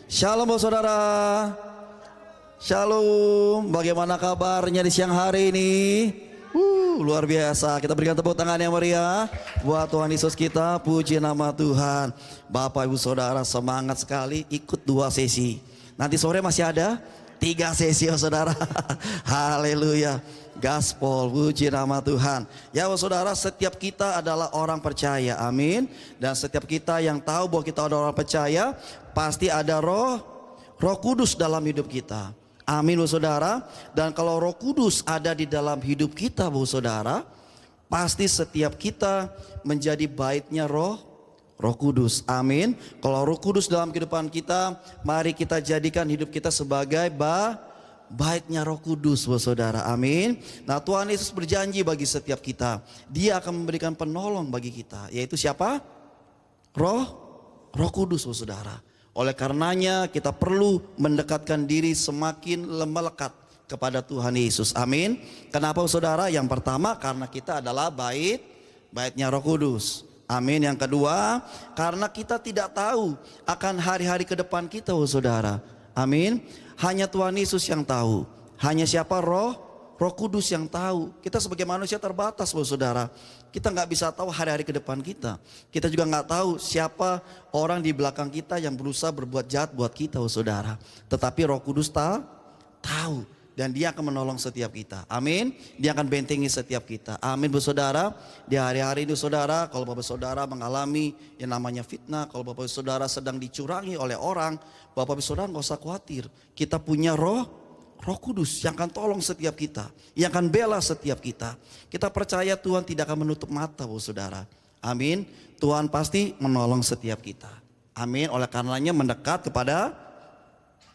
Shalom saudara. Shalom. Bagaimana kabarnya di siang hari ini? Luar biasa. Kita berikan tepuk tangan yang meriah buat Tuhan Yesus kita. Puji nama Tuhan. Bapak Ibu Saudara semangat sekali ikut 2 sesi. Nanti sore masih ada 3 sesi saudara. Haleluya. Gaspol, puji nama Tuhan. Ya saudara, setiap kita adalah orang percaya, amin. Dan setiap kita yang tahu bahwa kita adalah orang percaya, pasti ada roh kudus dalam hidup kita. Amin saudara. Dan kalau roh kudus ada di dalam hidup kita saudara, pasti setiap kita menjadi baitnya roh kudus, amin. Kalau roh kudus dalam kehidupan kita, mari kita jadikan hidup kita sebagai baitnya Roh Kudus, saudara, amin. Nah, Tuhan Yesus berjanji bagi setiap kita, Dia akan memberikan penolong bagi kita, yaitu siapa? Roh Kudus, saudara. Oleh karenanya kita perlu mendekatkan diri semakin melekat kepada Tuhan Yesus, amin. Kenapa saudara? Yang pertama karena kita adalah baitnya Roh Kudus, amin. Yang kedua karena kita tidak tahu akan hari-hari ke depan kita, saudara, amin. Hanya Tuhan Yesus yang tahu. Hanya siapa? Roh Kudus yang tahu. Kita sebagai manusia terbatas, saudara. Kita nggak bisa tahu hari-hari ke depan kita. Kita juga nggak tahu siapa orang di belakang kita yang berusaha berbuat jahat buat kita, saudara. Tetapi Roh Kudus tahu. Dan Dia akan menolong setiap kita, amin. Dia akan bentengi setiap kita, amin, saudara. Di hari-hari ini saudara, kalau bapak saudara mengalami yang namanya fitnah, kalau bapak saudara sedang dicurangi oleh orang, bapak saudara nggak usah khawatir. Kita punya Roh Kudus yang akan tolong setiap kita, yang akan bela setiap kita. Kita percaya Tuhan tidak akan menutup mata, saudara, amin. Tuhan pasti menolong setiap kita, amin. Oleh karenanya mendekat kepada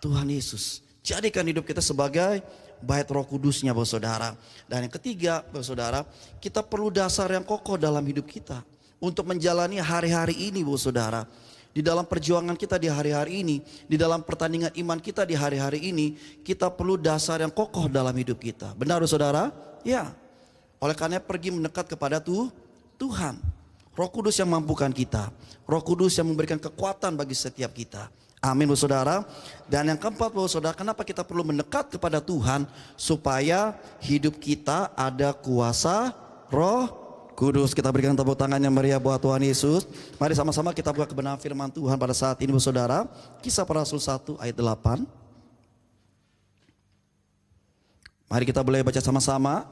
Tuhan Yesus. Jadikan hidup kita sebagai bait Roh Kudusnya, saudara. Dan yang ketiga, saudara, kita perlu dasar yang kokoh dalam hidup kita untuk menjalani hari-hari ini, saudara. Di dalam perjuangan kita di hari-hari ini, di dalam pertandingan iman kita di hari-hari ini, kita perlu dasar yang kokoh dalam hidup kita. Benar, saudara? Ya. Oleh karena pergi mendekat kepada Tuhan. Roh Kudus yang mampukan kita. Roh Kudus yang memberikan kekuatan bagi setiap kita. Amin, saudara. Dan yang keempat, saudara, kenapa kita perlu mendekat kepada Tuhan? Supaya hidup kita ada kuasa Roh Kudus. Kita berikan tepuk tangan yang meriah buat Tuhan Yesus. Mari sama-sama kita buka kebenaran firman Tuhan pada saat ini, saudara. Kisah Para Rasul 1 ayat 8. Mari kita boleh baca sama-sama.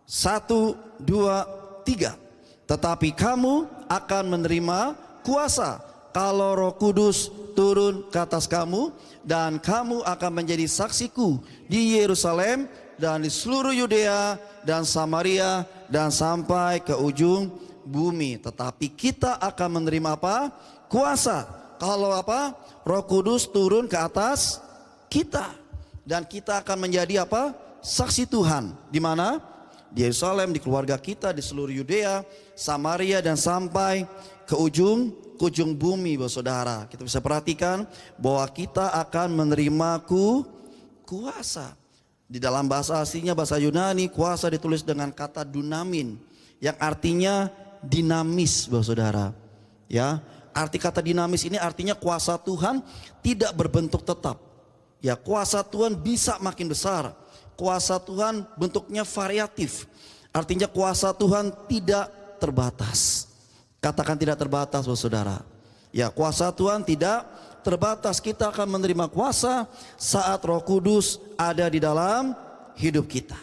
1, 2, 3. Tetapi kamu akan menerima kuasa kalau Roh Kudus turun ke atas kamu, dan kamu akan menjadi saksiku di Yerusalem dan di seluruh Yudea dan Samaria dan sampai ke ujung bumi. Tetapi kita akan menerima apa? Kuasa. Kalau apa? Roh Kudus turun ke atas kita, dan kita akan menjadi apa? Saksi Tuhan. Di mana? Di Yerusalem, di keluarga kita, di seluruh Yudea, Samaria dan sampai ke ujung bumi, saudara. Kita bisa perhatikan bahwa kita akan menerima kuasa. Di dalam bahasa aslinya, bahasa Yunani, kuasa ditulis dengan kata dunamin, yang artinya dinamis, saudara. Ya, arti kata dinamis ini artinya kuasa Tuhan tidak berbentuk tetap. Ya, kuasa Tuhan bisa makin besar. Kuasa Tuhan bentuknya variatif. Artinya kuasa Tuhan tidak terbatas. Katakan tidak terbatas, saudara. Ya, kuasa Tuhan tidak terbatas. Kita akan menerima kuasa saat Roh Kudus ada di dalam hidup kita.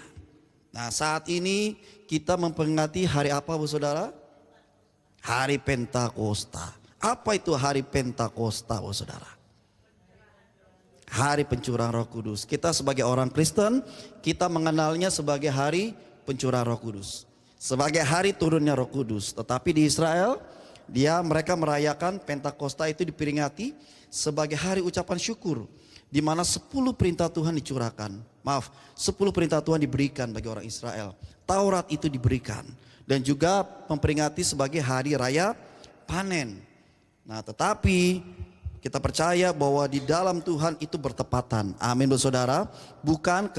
Nah, saat ini kita memperingati hari apa, saudara? Hari Pentakosta. Apa itu hari Pentakosta, saudara? Hari pencurahan Roh Kudus. Kita sebagai orang Kristen, kita mengenalnya sebagai hari pencurahan Roh Kudus, sebagai hari turunnya Roh Kudus. Tetapi di Israel, mereka merayakan Pentakosta itu diperingati sebagai hari ucapan syukur, di mana 10 perintah Tuhan dicurahkan. 10 perintah Tuhan diberikan bagi orang Israel. Taurat itu diberikan, dan juga memperingati sebagai hari raya panen. Nah, tetapi kita percaya bahwa di dalam Tuhan itu bertepatan. Amin, saudara. Bukan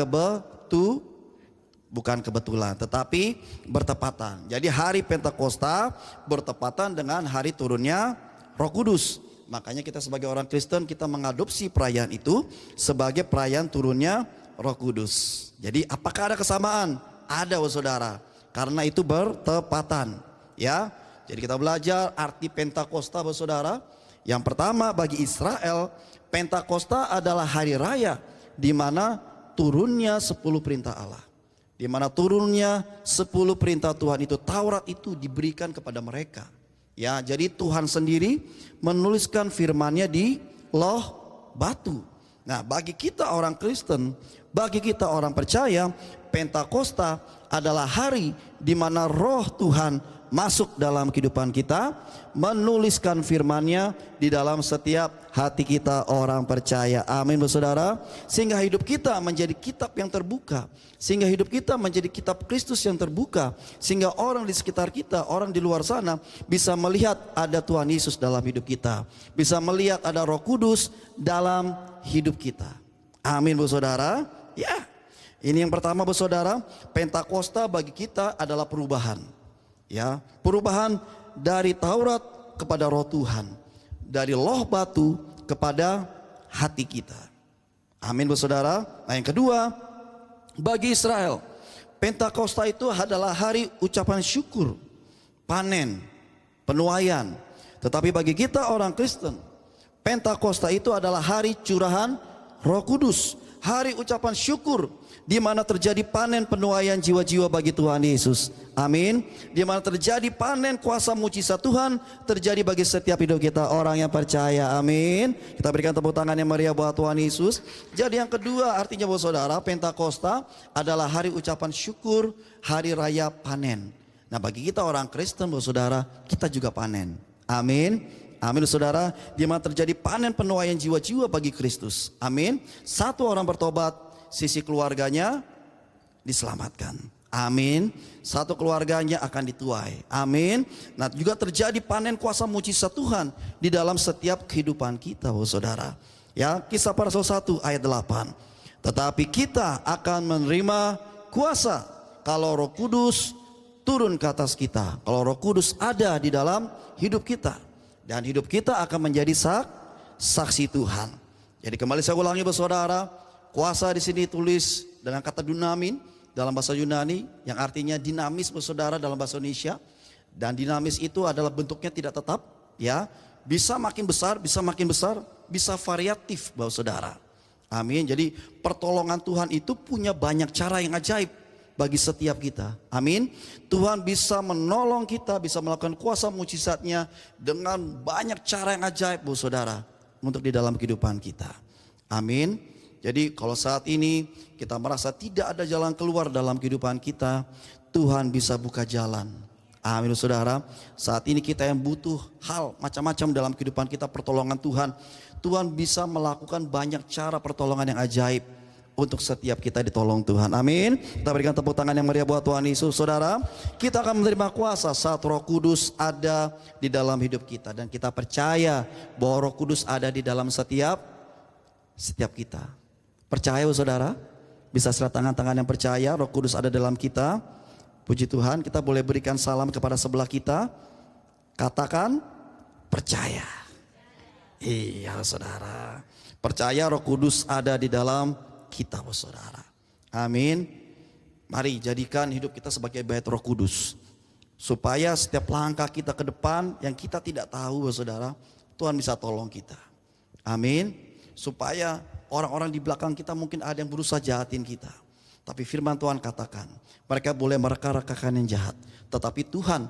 kebetulan, tetapi bertepatan. Jadi hari Pentakosta bertepatan dengan hari turunnya Roh Kudus. Makanya kita sebagai orang Kristen kita mengadopsi perayaan itu sebagai perayaan turunnya Roh Kudus. Jadi apakah ada kesamaan? Ada saudara. Karena itu bertepatan. Ya. Jadi kita belajar arti Pentakosta saudara. Yang pertama bagi Israel, Pentakosta adalah hari raya di mana turunnya 10 perintah Allah. Di mana turunnya 10 perintah Tuhan itu, Taurat itu diberikan kepada mereka. Ya, jadi Tuhan sendiri menuliskan firman-Nya di loh batu. Nah, bagi kita orang Kristen, bagi kita orang percaya, Pentakosta adalah hari di mana Roh Tuhan masuk dalam kehidupan kita, menuliskan firman-Nya di dalam setiap hati kita orang percaya. Amin saudara. Sehingga hidup kita menjadi kitab yang terbuka, sehingga hidup kita menjadi kitab Kristus yang terbuka, sehingga orang di sekitar kita, orang di luar sana bisa melihat ada Tuhan Yesus dalam hidup kita, bisa melihat ada Roh Kudus dalam hidup kita. Amin saudara. Ya, ini yang pertama saudara, Pentakosta bagi kita adalah perubahan. Ya, perubahan dari Taurat kepada Roh Tuhan, dari loh batu kepada hati kita. Amin saudara. Nah yang kedua, bagi Israel, Pentakosta itu adalah hari ucapan syukur, panen, penuaian. Tetapi bagi kita orang Kristen, Pentakosta itu adalah hari curahan Roh Kudus, hari ucapan syukur, di mana terjadi panen penuaian jiwa-jiwa bagi Tuhan Yesus. Amin. Di mana terjadi panen kuasa mujizat Tuhan terjadi bagi setiap hidup kita orang yang percaya. Amin. Kita berikan tepuk tangan yang meriah buat Tuhan Yesus. Jadi yang kedua artinya buat saudara, Pentakosta adalah hari ucapan syukur, hari raya panen. Nah bagi kita orang Kristen buat saudara, kita juga panen. Amin. Amin saudara. Di mana terjadi panen penuaian jiwa-jiwa bagi Kristus. Amin. Satu orang bertobat, sisi keluarganya diselamatkan. Amin. Satu keluarganya akan dituai. Amin. Nah juga terjadi panen kuasa mujizat Tuhan di dalam setiap kehidupan kita saudara. Ya, Kisah Para Rasul 1 ayat 8. Tetapi kita akan menerima kuasa kalau Roh Kudus turun ke atas kita. Kalau Roh Kudus ada di dalam hidup kita. Dan hidup kita akan menjadi saksi Tuhan. Jadi kembali saya ulangi saudara, kuasa di sini tulis dengan kata dunamin dalam bahasa Yunani yang artinya dinamis saudara dalam bahasa Indonesia. Dan dinamis itu adalah bentuknya tidak tetap, ya. Bisa makin besar, bisa variatif saudara. Amin. Jadi pertolongan Tuhan itu punya banyak cara yang ajaib bagi setiap kita. Amin. Tuhan bisa menolong kita, bisa melakukan kuasa mujizatnya dengan banyak cara yang ajaib saudara untuk di dalam kehidupan kita. Amin. Jadi kalau saat ini kita merasa tidak ada jalan keluar dalam kehidupan kita, Tuhan bisa buka jalan. Amin saudara. Saat ini kita yang butuh hal macam-macam dalam kehidupan kita, pertolongan Tuhan. Tuhan bisa melakukan banyak cara pertolongan yang ajaib untuk setiap kita ditolong Tuhan. Amin. Kita berikan tepuk tangan yang meriah buat Tuhan Yesus. Saudara, kita akan menerima kuasa saat Roh Kudus ada di dalam hidup kita. Dan kita percaya bahwa Roh Kudus ada di dalam setiap kita. Percaya saudara? Bisa serah tangan yang percaya Roh Kudus ada dalam kita. Puji Tuhan, kita boleh berikan salam kepada sebelah kita. Katakan percaya. Iya saudara. Percaya Roh Kudus ada di dalam kita saudara. Amin. Mari jadikan hidup kita sebagai bait Roh Kudus, supaya setiap langkah kita ke depan yang kita tidak tahu saudara, Tuhan bisa tolong kita. Amin. Supaya orang-orang di belakang kita mungkin ada yang berusaha jahatin kita, tapi firman Tuhan katakan mereka boleh mereka-rekakan yang jahat, tetapi Tuhan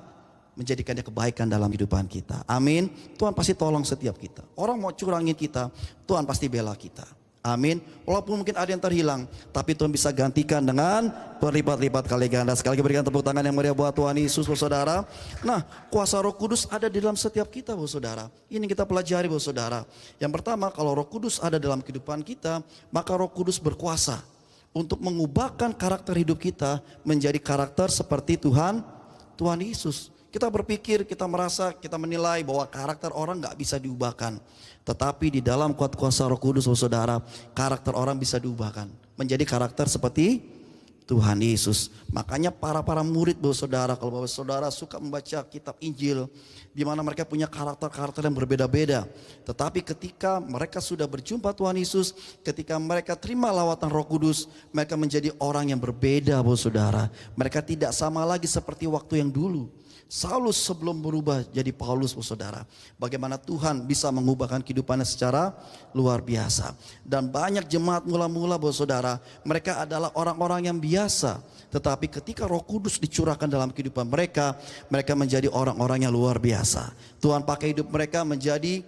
menjadikannya kebaikan dalam kehidupan kita. Amin. Tuhan pasti tolong setiap kita. Orang mau curangin kita, Tuhan pasti bela kita. Amin. Walaupun mungkin ada yang terhilang, tapi Tuhan bisa gantikan dengan berlipat-lipat kali ganda. Sekali lagi berikan tepuk tangan yang meriah buat Tuhan Yesus saudara. Nah, kuasa Roh Kudus ada di dalam setiap kita saudara. Ini kita pelajari saudara. Yang pertama, kalau Roh Kudus ada dalam kehidupan kita, maka Roh Kudus berkuasa untuk mengubahkan karakter hidup kita menjadi karakter seperti Tuhan Yesus. Kita berpikir, kita merasa, kita menilai bahwa karakter orang gak bisa diubahkan. Tetapi di dalam kuat kuasa Roh Kudus saudara, karakter orang bisa diubahkan menjadi karakter seperti Tuhan Yesus. Makanya para murid Bapak Saudara, kalau Bapak Saudara suka membaca kitab Injil, di mana mereka punya karakter-karakter yang berbeda-beda. Tetapi ketika mereka sudah berjumpa Tuhan Yesus, ketika mereka terima lawatan Roh Kudus, mereka menjadi orang yang berbeda Bapak Saudara. Mereka tidak sama lagi seperti waktu yang dulu. Saulus sebelum berubah jadi Paulus, saudara. Bagaimana Tuhan bisa mengubahkan kehidupannya secara luar biasa. Dan banyak jemaat mula-mula, saudara, mereka adalah orang-orang yang biasa. Tetapi ketika Roh Kudus dicurahkan dalam kehidupan mereka, mereka menjadi orang-orang yang luar biasa. Tuhan pakai hidup mereka menjadi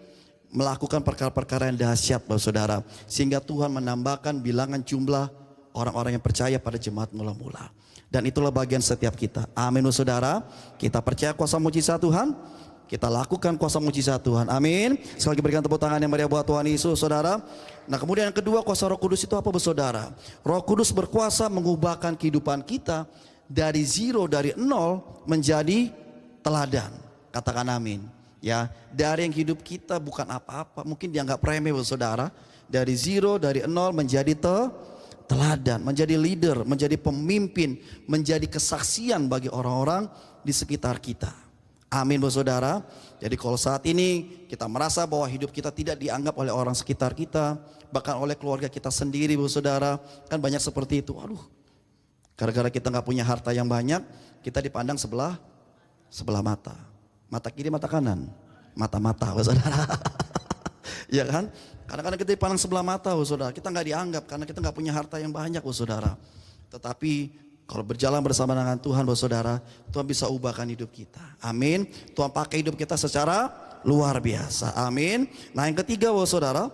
melakukan perkara-perkara yang dahsyat, saudara. Sehingga Tuhan menambahkan bilangan jumlah orang-orang yang percaya pada jemaat mula-mula. Dan itulah bagian setiap kita. Amin, saudara. Kita percaya kuasa mujizat Tuhan. Kita lakukan kuasa mujizat Tuhan. Amin. Sekali lagi berikan tepuk tangan yang meriah buat Tuhan Yesus, saudara. Nah, kemudian yang kedua, kuasa Roh Kudus itu apa, saudara? Roh Kudus berkuasa mengubahkan kehidupan kita dari zero, dari nol menjadi teladan. Katakan amin. Ya, dari yang hidup kita bukan apa-apa, mungkin dianggap remeh, saudara. Dari zero, dari nol menjadi teladan, menjadi leader, menjadi pemimpin, menjadi kesaksian bagi orang-orang di sekitar kita. Amin, saudara. Jadi kalau saat ini kita merasa bahwa hidup kita tidak dianggap oleh orang sekitar kita, bahkan oleh keluarga kita sendiri, saudara, kan banyak seperti itu. Aduh, gara-gara kita nggak punya harta yang banyak, kita dipandang sebelah mata. Mata kiri, mata kanan, mata-mata, saudara. Ya kan? Kadang-kadang kita dipandang sebelah mata, saudara. Kita nggak dianggap karena kita nggak punya harta yang banyak, saudara. Tetapi kalau berjalan bersama dengan Tuhan, saudara, Tuhan bisa ubahkan hidup kita. Amin. Tuhan pakai hidup kita secara luar biasa. Amin. Nah, yang ketiga, saudara,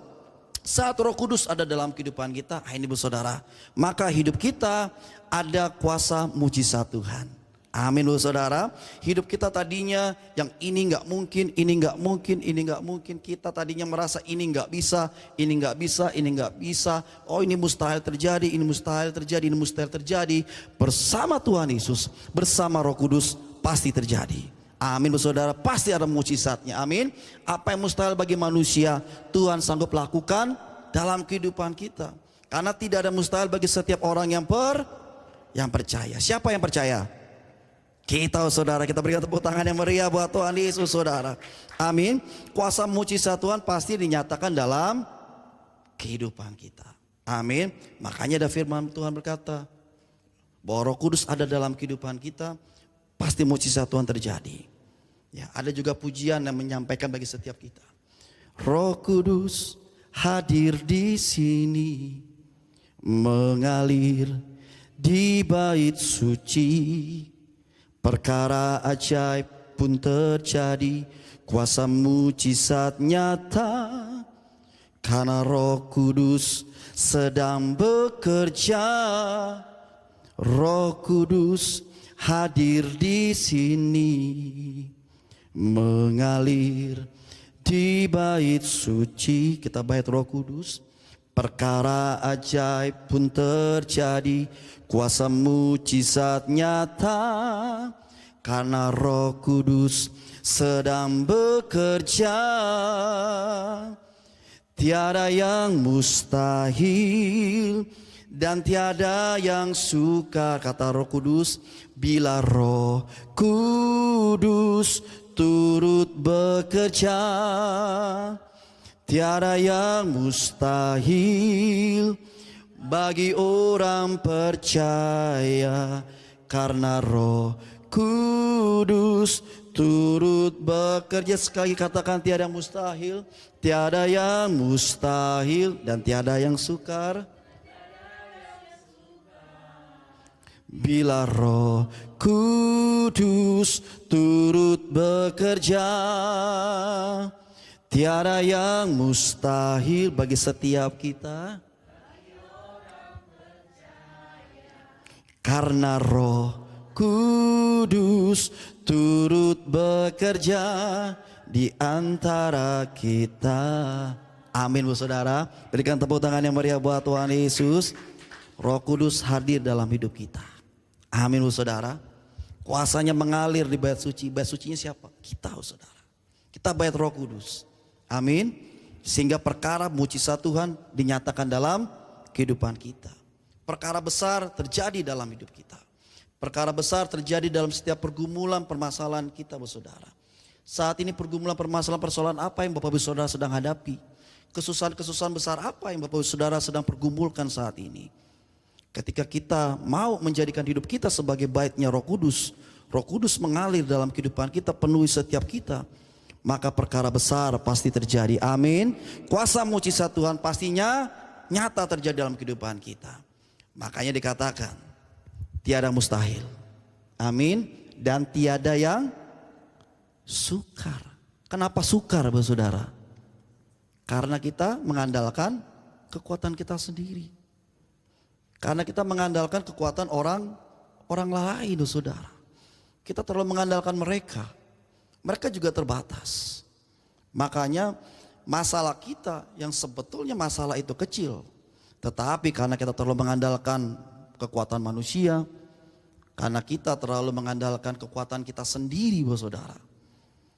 saat Roh Kudus ada dalam kehidupan kita, ini saudara, maka hidup kita ada kuasa mujizat Tuhan. Amin, saudara. Hidup kita tadinya yang ini nggak mungkin, ini nggak mungkin, ini nggak mungkin. Kita tadinya merasa ini nggak bisa, ini nggak bisa, ini nggak bisa. Oh, ini mustahil terjadi, ini mustahil terjadi, ini mustahil terjadi. Bersama Tuhan Yesus, bersama Roh Kudus pasti terjadi. Amin, saudara. Pasti ada mujizatnya. Amin. Apa yang mustahil bagi manusia, Tuhan sanggup lakukan dalam kehidupan kita. Karena tidak ada mustahil bagi setiap orang yang percaya. Siapa yang percaya? Kita, saudara. Kita berikan tepuk tangan yang meriah buat Tuhan Yesus, saudara. Amin. Kuasa mujizat Tuhan pasti dinyatakan dalam kehidupan kita. Amin. Makanya ada firman Tuhan berkata bahwa Roh Kudus ada dalam kehidupan kita, pasti mujizat Tuhan terjadi. Ya, ada juga pujian yang menyampaikan bagi setiap kita. Roh Kudus hadir di sini, mengalir di bait suci. Perkara ajaib pun terjadi, kuasa mujizat nyata, karena Roh Kudus sedang bekerja. Roh Kudus hadir di sini, mengalir di bait suci. Kita bait Roh Kudus. Perkara ajaib pun terjadi, kuasa mujizat nyata, karena Roh Kudus sedang bekerja. Tiada yang mustahil dan tiada yang sukar, kata Roh Kudus, bila Roh Kudus turut bekerja. Tiada yang mustahil bagi orang percaya, karena Roh Kudus turut bekerja. Sekali katakan, tiada yang mustahil, tiada yang mustahil dan tiada yang sukar bila Roh Kudus turut bekerja. Tiada yang mustahil bagi setiap kita, karena Roh Kudus turut bekerja di antara kita. Amin, saudara. Berikan tepuk tangan yang meriah buat Tuhan Yesus. Roh Kudus hadir dalam hidup kita. Amin, saudara. Kuasanya mengalir di bait suci. Bait sucinya siapa? Kita, saudara. Kita bait Roh Kudus. Amin. Sehingga perkara mujizat Tuhan dinyatakan dalam kehidupan kita. Perkara besar terjadi dalam hidup kita. Perkara besar terjadi dalam setiap pergumulan permasalahan kita, saudara. Saat ini pergumulan permasalahan apa yang Bapak Ibu Saudara sedang hadapi? Kesusahan-kesusahan besar apa yang Bapak Ibu Saudara sedang pergumulkan saat ini? Ketika kita mau menjadikan hidup kita sebagai baitnya Roh Kudus mengalir dalam kehidupan kita, penuhi setiap kita, maka perkara besar pasti terjadi. Amin. Kuasa mujizat Tuhan pastinya nyata terjadi dalam kehidupan kita. Makanya dikatakan tiada mustahil. Amin. Dan tiada yang sukar. Kenapa sukar, saudara? Karena kita mengandalkan kekuatan kita sendiri. Karena kita mengandalkan kekuatan orang lain, saudara. Kita terlalu mengandalkan mereka. Mereka juga terbatas. Makanya masalah kita yang sebetulnya masalah itu kecil, tetapi karena kita terlalu mengandalkan kekuatan manusia, karena kita terlalu mengandalkan kekuatan kita sendiri, saudara,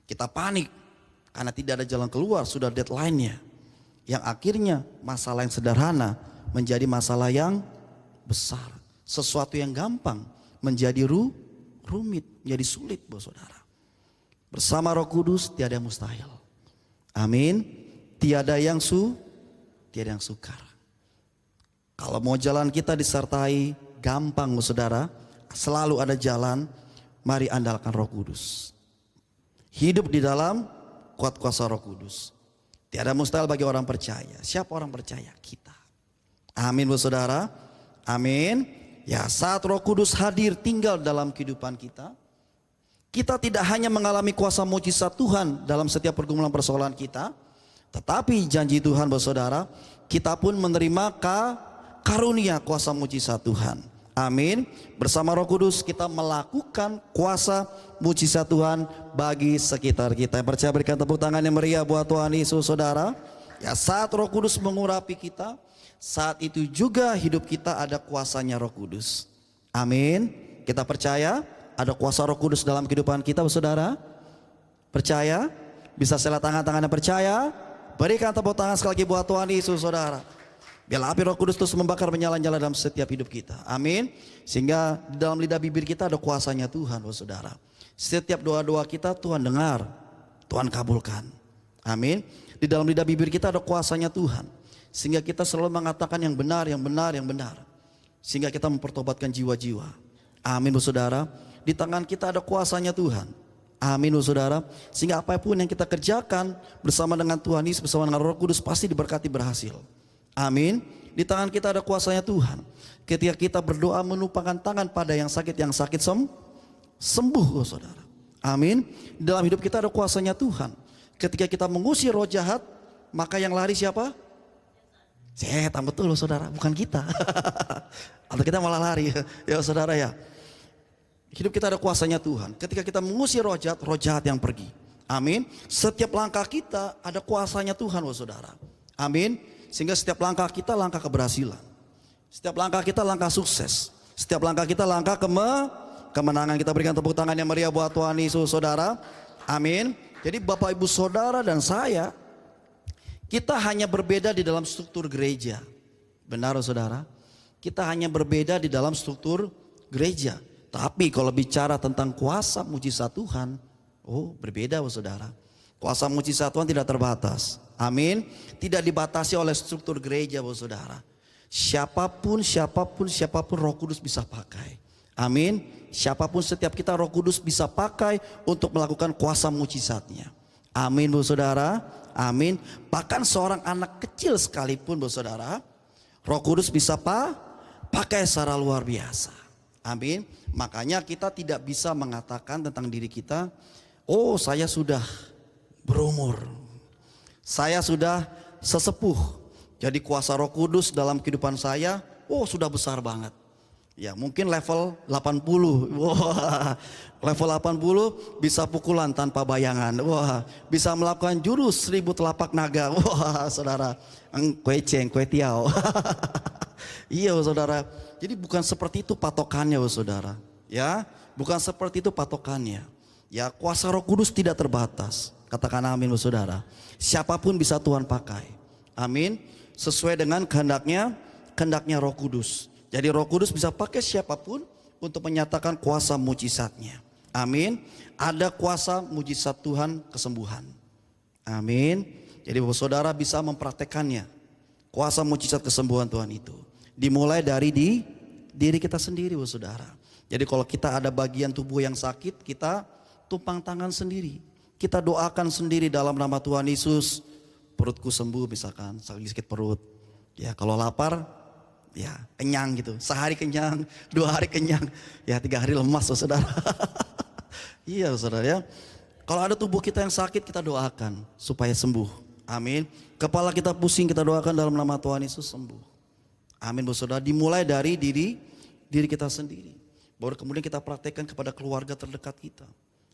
kita panik karena tidak ada jalan keluar, sudah deadline-nya. Yang akhirnya masalah yang sederhana menjadi masalah yang besar. Sesuatu yang gampang menjadi rumit, menjadi sulit, saudara. Bersama Roh Kudus tiada yang mustahil. Amin. Tiada yang sukar. Kalau mau jalan kita disertai gampang, saudara, selalu ada jalan. Mari andalkan Roh Kudus. Hidup di dalam kuat kuasa Roh Kudus. Tiada mustahil bagi orang percaya. Siapa orang percaya? Kita. Amin, saudara. Amin. Ya, saat Roh Kudus hadir tinggal dalam kehidupan kita, kita tidak hanya mengalami kuasa mujizat Tuhan dalam setiap pergumulan persoalan kita, tetapi janji Tuhan, saudara, kita pun menerima karunia kuasa mujizat Tuhan. Amin. Bersama Roh Kudus kita melakukan kuasa mujizat Tuhan bagi sekitar kita. Yang percaya berikan tepuk tangan yang meriah buat Tuhan Yesus, saudara. Ya, saat Roh Kudus mengurapi kita, saat itu juga hidup kita ada kuasanya Roh Kudus. Amin. Kita percaya ada kuasa Roh Kudus dalam kehidupan kita, saudara. Percaya? Bisa saya lihat tangan-tangannya percaya? Berikan tepuk tangan sekali lagi buat Tuhan Yesus, saudara. Biarlah api Roh Kudus terus membakar, menyala-nyala dalam setiap hidup kita. Amin. Sehingga di dalam lidah bibir kita ada kuasanya Tuhan, saudara. Setiap doa-doa kita Tuhan dengar, Tuhan kabulkan. Amin. Di dalam lidah bibir kita ada kuasanya Tuhan. Sehingga kita selalu mengatakan yang benar, yang benar, yang benar. Sehingga kita mempertobatkan jiwa-jiwa. Amin, saudara. Di tangan kita ada kuasanya Tuhan. Amin, saudara. Sehingga apapun yang kita kerjakan bersama dengan Tuhan Yesus, bersama dengan Roh Kudus pasti diberkati berhasil. Amin. Di tangan kita ada kuasanya Tuhan. Ketika kita berdoa menumpangkan tangan pada yang sakit sembuh, saudara. Amin. Di dalam hidup kita ada kuasanya Tuhan. Ketika kita mengusir roh jahat, maka yang lari siapa? Setan, betul, saudara, bukan kita. Atau kita malah lari, ya saudara ya. Hidup kita ada kuasanya Tuhan. Ketika kita mengusir roh jahat yang pergi. Amin. Setiap langkah kita ada kuasanya Tuhan, saudara. Amin. Sehingga setiap langkah kita langkah keberhasilan. Setiap langkah kita langkah sukses. Setiap langkah kita langkah kemenangan. Kita berikan tepuk tangan yang meriah buat Tuhan Yesus, saudara. Amin. Jadi Bapak Ibu Saudara dan saya, kita hanya berbeda di dalam struktur gereja. Benar, saudara? Kita hanya berbeda di dalam struktur gereja. Tapi kalau bicara tentang kuasa mujizat Tuhan, berbeda, saudara. Kuasa mujizat Tuhan tidak terbatas. Amin. Tidak dibatasi oleh struktur gereja, saudara. Siapapun Roh Kudus bisa pakai. Amin. Siapapun setiap kita Roh Kudus bisa pakai untuk melakukan kuasa mujizatnya. Amin, saudara. Amin. Bahkan seorang anak kecil sekalipun, saudara, Roh Kudus bisa pakai secara luar biasa. Amin. Makanya kita tidak bisa mengatakan tentang diri kita, saya sudah berumur, saya sudah sesepuh, jadi kuasa Roh Kudus dalam kehidupan saya, sudah besar banget. Ya mungkin level 80, level 80 bisa pukulan tanpa bayangan, bisa melakukan jurus 1000 telapak naga, saudara, kue ceng, kue tiao. Iya, saudara. Jadi bukan seperti itu patokannya, saudara. Ya, bukan seperti itu patokannya. Ya, kuasa Roh Kudus tidak terbatas. Katakan amin, saudara. Siapapun bisa Tuhan pakai. Amin. Sesuai dengan kehendaknya Roh Kudus. Jadi Roh Kudus bisa pakai siapapun untuk menyatakan kuasa mujizatnya. Amin. Ada kuasa mujizat Tuhan kesembuhan. Amin. Jadi Bapak Saudara bisa mempraktekannya. Kuasa mujizat kesembuhan Tuhan itu dimulai dari di diri kita sendiri Bapak Saudara. Jadi kalau kita ada bagian tubuh yang sakit, kita tumpang tangan sendiri. Kita doakan sendiri dalam nama Tuhan Yesus. Perutku sembuh misalkan, sakit perut. Ya kalau lapar, ya kenyang gitu. Sehari kenyang, 2 hari kenyang. Ya 3 hari lemas Saudara. Iya Saudara ya. Kalau ada tubuh kita yang sakit, kita doakan supaya sembuh. Amin. Kepala kita pusing, kita doakan dalam nama Tuhan Yesus sembuh. Amin Saudara. Dimulai dari diri kita sendiri. Baru kemudian kita praktekkan kepada keluarga terdekat kita.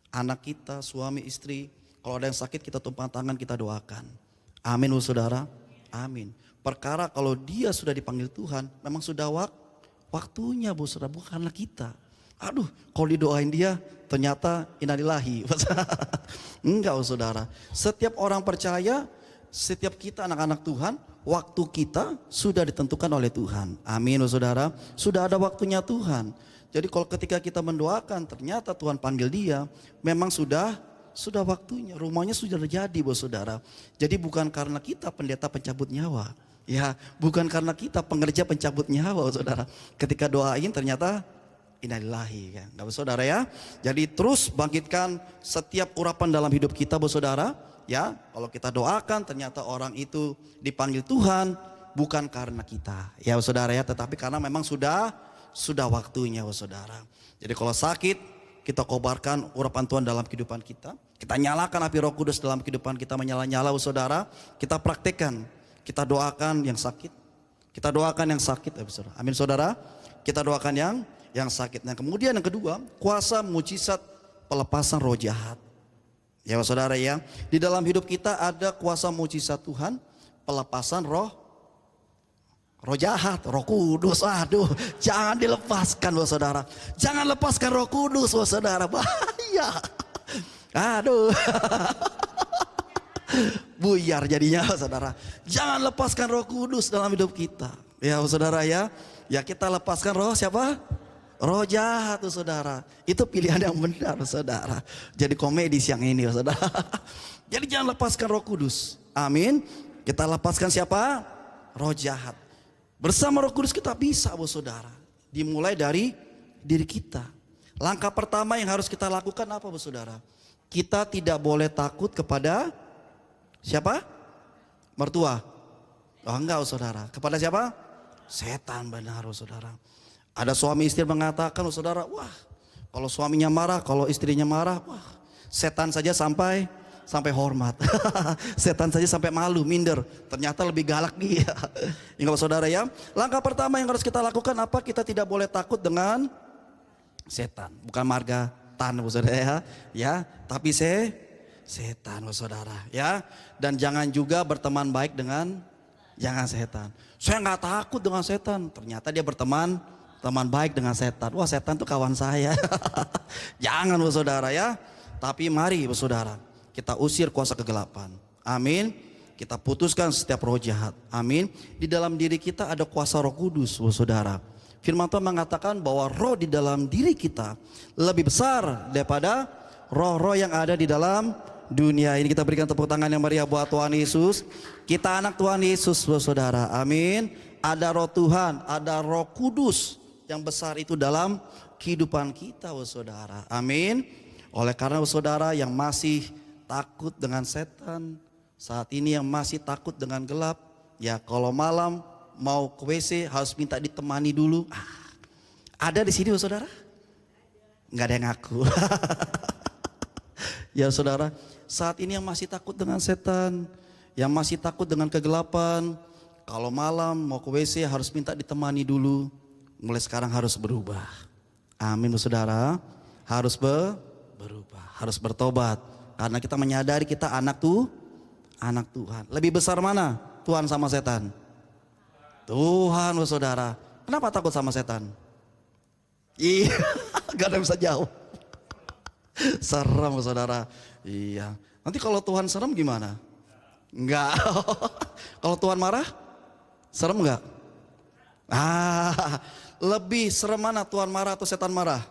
Anak kita, suami, istri. Kalau ada yang sakit kita tumpang tangan, kita doakan. Amin Saudara. Amin. Perkara kalau dia sudah dipanggil Tuhan, memang sudah waktunya Saudara, bukan karena kita. Aduh, kalau didoain dia ternyata innalillahi. Enggak Saudara. Setiap orang percaya, setiap kita anak-anak Tuhan, waktu kita sudah ditentukan oleh Tuhan. Amin Saudara. Sudah ada waktunya Tuhan. Jadi kalau ketika kita mendoakan ternyata Tuhan panggil dia, memang sudah waktunya. Rumahnya sudah terjadi Saudara. Jadi bukan karena kita pendeta pencabut nyawa. Ya, bukan karena kita pengerja pencabut nyawa Saudara. Ketika doain ternyata innalillahi kan. Enggak Saudara ya. Jadi terus bangkitkan setiap urapan dalam hidup kita Saudara. Ya, kalau kita doakan ternyata orang itu dipanggil Tuhan bukan karena kita. Ya Saudara ya, tetapi karena memang sudah waktunya Saudara. Jadi kalau sakit kita kobarkan urapan Tuhan dalam kehidupan kita. Kita nyalakan api Roh Kudus dalam kehidupan kita menyala-nyala Saudara. Kita praktekkan, kita doakan yang sakit. Kita doakan yang sakit ya Saudara. Amin Saudara. Kita doakan yang sakit. Nah kemudian yang kedua, kuasa mujizat pelepasan roh jahat. Ya Saudara ya, di dalam hidup kita ada kuasa mujizat Tuhan, pelepasan roh jahat, Roh Kudus. Aduh, jangan dilepaskan Saudara. Jangan lepaskan Roh Kudus Saudara, bahaya. Aduh. Buyar jadinya Saudara. Jangan lepaskan Roh Kudus dalam hidup kita. Ya Saudara ya. Ya kita lepaskan roh siapa? Roh jahat Saudara. Itu pilihan yang benar Saudara. Jadi komedi siang ini Saudara. Jadi jangan lepaskan Roh Kudus. Amin. Kita lepaskan siapa? Roh jahat. Bersama Roh Kudus kita bisa Saudara. Dimulai dari diri kita. Langkah pertama yang harus kita lakukan apa Saudara? Kita tidak boleh takut kepada siapa? Mertua. Oh enggak Saudara. Kepada siapa? Setan benar Saudara. Ada suami istri mengatakan Saudara, wah kalau suaminya marah, kalau istrinya marah, wah setan saja sampai hormat. Setan saja sampai malu, minder. Ternyata lebih galak dia. Ingat Saudara ya. Langkah pertama yang harus kita lakukan apa? Kita tidak boleh takut dengan setan. Bukan marga tan Saudara ya. Tapi setan Saudara ya. Dan jangan juga berteman baik dengan setan. Saya nggak takut dengan setan. Ternyata dia teman baik dengan setan. Wah setan tuh kawan saya. Jangan Saudara ya. Tapi mari Saudara, kita usir kuasa kegelapan. Amin. Kita putuskan setiap roh jahat. Amin. Di dalam diri kita ada kuasa Roh Kudus Saudara. Firman Tuhan mengatakan bahwa roh di dalam diri kita lebih besar daripada roh-roh yang ada di dalam dunia ini. Kita berikan tepuk tangan yang meriah buat Tuhan Yesus. Kita anak Tuhan Yesus Saudara. Amin. Ada roh Tuhan, ada Roh Kudus yang besar itu dalam kehidupan kita Saudara. Amin. Oleh karena Saudara yang masih takut dengan setan, saat ini yang masih takut dengan gelap, ya kalau malam mau ke WC harus minta ditemani dulu. Ada di sini Saudara? Enggak ada yang ngaku. Ya Saudara, saat ini yang masih takut dengan setan, yang masih takut dengan kegelapan, kalau malam mau ke WC harus minta ditemani dulu. Mulai sekarang harus berubah. Amin Saudara. Harus berubah, harus bertobat. Karena kita menyadari kita anak Tuhan. Lebih besar mana Tuhan sama setan? Tuhan Saudara. Kenapa takut sama setan? Iya, gak ada yang bisa jawab. Serem Saudara. Iya. Nanti kalau Tuhan serem gimana? Enggak. Kalau Tuhan marah, serem enggak? Lebih serem mana, Tuhan marah atau setan marah?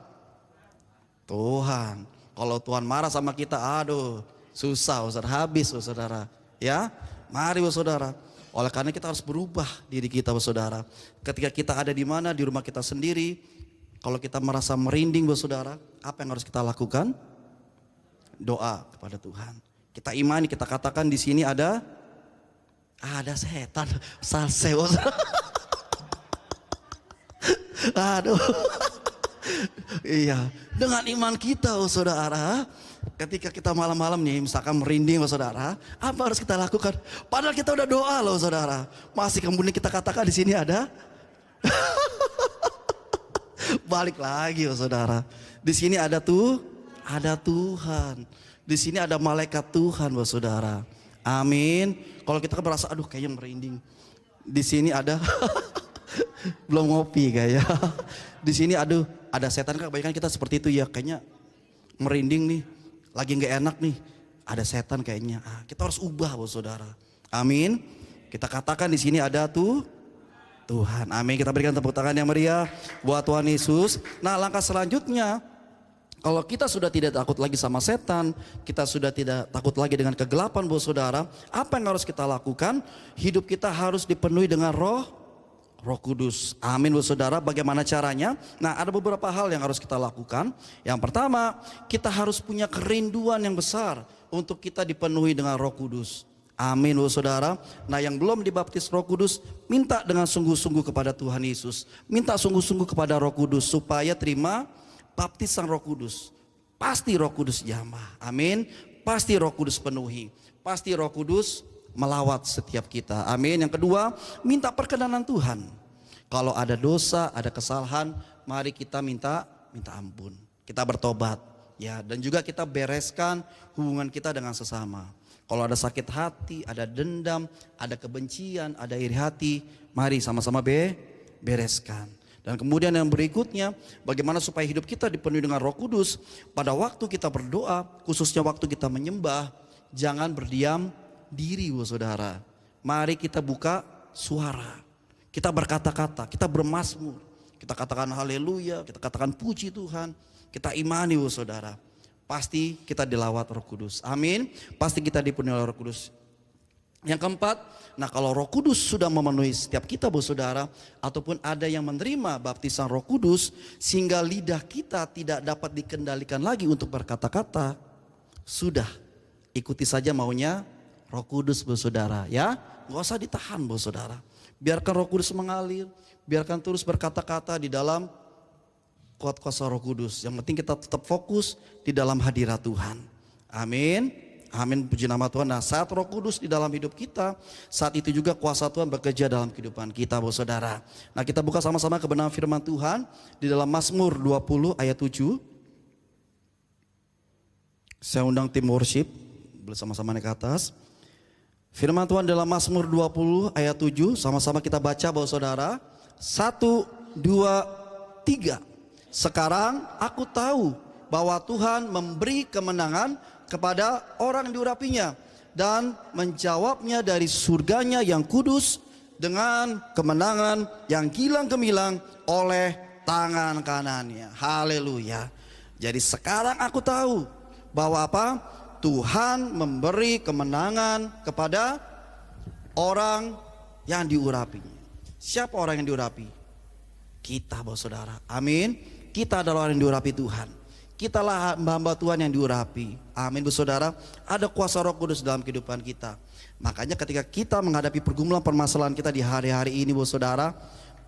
Tuhan. Kalau Tuhan marah sama kita, aduh, susah, saudara, habis, saudara. Ya, mari, saudara. Oleh karena kita harus berubah diri kita, saudara. Ketika kita ada di mana, di rumah kita sendiri, kalau kita merasa merinding, saudara, apa yang harus kita lakukan? Doa kepada Tuhan. Kita imani, kita katakan di sini ada setan, salse, aduh, iya. Dengan iman kita, saudara, ketika kita malam-malam nih, misalkan merinding, saudara, apa harus kita lakukan? Padahal kita udah doa, saudara. Masih kemudian kita katakan di sini ada, balik lagi, saudara. Di sini ada Tuhan. Di sini ada malaikat Tuhan, saudara. Amin. Kalau kita merasa, aduh, kayaknya merinding. Di sini ada, belum ngopi kayak. Di sini, aduh, ada setan. Kebanyakan kita seperti itu ya, kayaknya merinding nih, lagi nggak enak nih. Ada setan kayaknya. Kita harus ubah, saudara. Amin. Kita katakan di sini ada Tuhan. Amin. Kita berikan tepuk tangan yang meriah buat Tuhan Yesus. Nah, langkah selanjutnya, kalau kita sudah tidak takut lagi sama setan, kita sudah tidak takut lagi dengan kegelapan, saudara, apa yang harus kita lakukan? Hidup kita harus dipenuhi dengan Roh Kudus. Amin, saudara. Bagaimana caranya? Nah, ada beberapa hal yang harus kita lakukan. Yang pertama, kita harus punya kerinduan yang besar untuk kita dipenuhi dengan Roh Kudus. Amin, saudara. Nah, yang belum dibaptis Roh Kudus, minta dengan sungguh-sungguh kepada Tuhan Yesus. Minta sungguh-sungguh kepada Roh Kudus supaya terima baptisan Roh Kudus. Pasti Roh Kudus jamah. Amin. Pasti Roh Kudus penuhi. Pasti Roh Kudus melawat setiap kita. Amin. Yang kedua, minta perkenanan Tuhan. Kalau ada dosa, ada kesalahan, mari kita minta ampun. Kita bertobat, ya, dan juga kita bereskan hubungan kita dengan sesama. Kalau ada sakit hati, ada dendam, ada kebencian, ada iri hati, mari sama-sama bereskan. Dan kemudian yang berikutnya, bagaimana supaya hidup kita dipenuhi dengan Roh Kudus. Pada waktu kita berdoa, khususnya waktu kita menyembah, jangan berdiam diri, saudara. Mari kita buka suara. Kita berkata-kata, kita bermazmur. Kita katakan haleluya, kita katakan puji Tuhan. Kita imani, saudara. Pasti kita dilawat Roh Kudus. Amin. Pasti kita dipenuhi oleh Roh Kudus. Yang keempat, nah kalau Roh Kudus sudah memenuhi setiap kita, saudara, ataupun ada yang menerima baptisan Roh Kudus, sehingga lidah kita tidak dapat dikendalikan lagi untuk berkata-kata, sudah, ikuti saja maunya Roh Kudus, saudara, ya, nggak usah ditahan, saudara. Biarkan Roh Kudus mengalir, biarkan terus berkata-kata di dalam kuat kuasa Roh Kudus. Yang penting kita tetap fokus di dalam hadirat Tuhan. Amin. Amin, puji nama Tuhan. Nah, saat Roh Kudus di dalam hidup kita, saat itu juga kuasa Tuhan bekerja dalam kehidupan kita, saudara. Nah, kita buka sama-sama kebenaran firman Tuhan di dalam Mazmur 20 ayat 7. Saya undang tim worship, bersama-sama naik ke atas. Firman Tuhan dalam Mazmur 20 ayat 7, sama-sama kita baca, saudara. 1, 2, 3. Sekarang aku tahu bahwa Tuhan memberi kemenangan kepada orang yang diurapinya dan menjawabnya dari surganya yang kudus dengan kemenangan yang gilang gemilang oleh tangan kanannya. Haleluya. Jadi sekarang aku tahu bahwa apa? Tuhan memberi kemenangan kepada orang yang diurapinya. Siapa orang yang diurapi? Kita, saudara. Amin. Kita adalah orang yang diurapi Tuhan. Kitalah hamba-hamba Tuhan yang diurapi. Amin, saudara. Ada kuasa Roh Kudus dalam kehidupan kita. Makanya ketika kita menghadapi pergumulan permasalahan kita di hari-hari ini, saudara,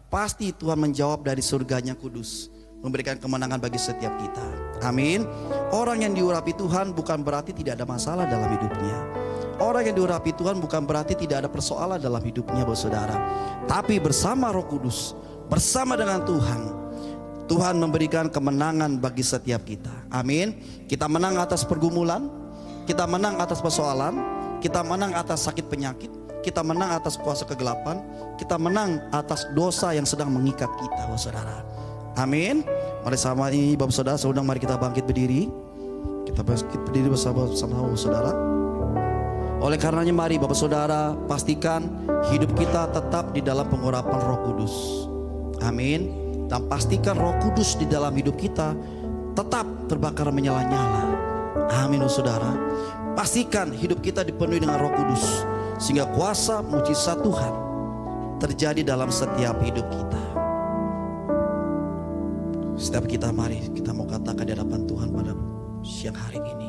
pasti Tuhan menjawab dari surganya kudus, memberikan kemenangan bagi setiap kita. Amin. Orang yang diurapi Tuhan bukan berarti tidak ada masalah dalam hidupnya. Orang yang diurapi Tuhan bukan berarti tidak ada persoalan dalam hidupnya, saudara. Tapi bersama Roh Kudus, bersama dengan Tuhan memberikan kemenangan bagi setiap kita. Amin. Kita menang atas pergumulan, kita menang atas persoalan, kita menang atas sakit penyakit, kita menang atas kuasa kegelapan, kita menang atas dosa yang sedang mengikat kita, saudara. Amin. Mari sama ini Bapak Saudara, mari kita bangkit berdiri. Kita bangkit berdiri bersama saudara. Oleh karenanya mari Bapak Saudara pastikan hidup kita tetap di dalam pengurapan Roh Kudus. Amin. Dan pastikan Roh Kudus di dalam hidup kita tetap terbakar menyala-nyala. Amin saudara. Pastikan hidup kita dipenuhi dengan Roh Kudus, sehingga kuasa mujizat Tuhan terjadi dalam setiap hidup kita. Setiap kita, mari kita mau katakan di hadapan Tuhan pada siang hari ini.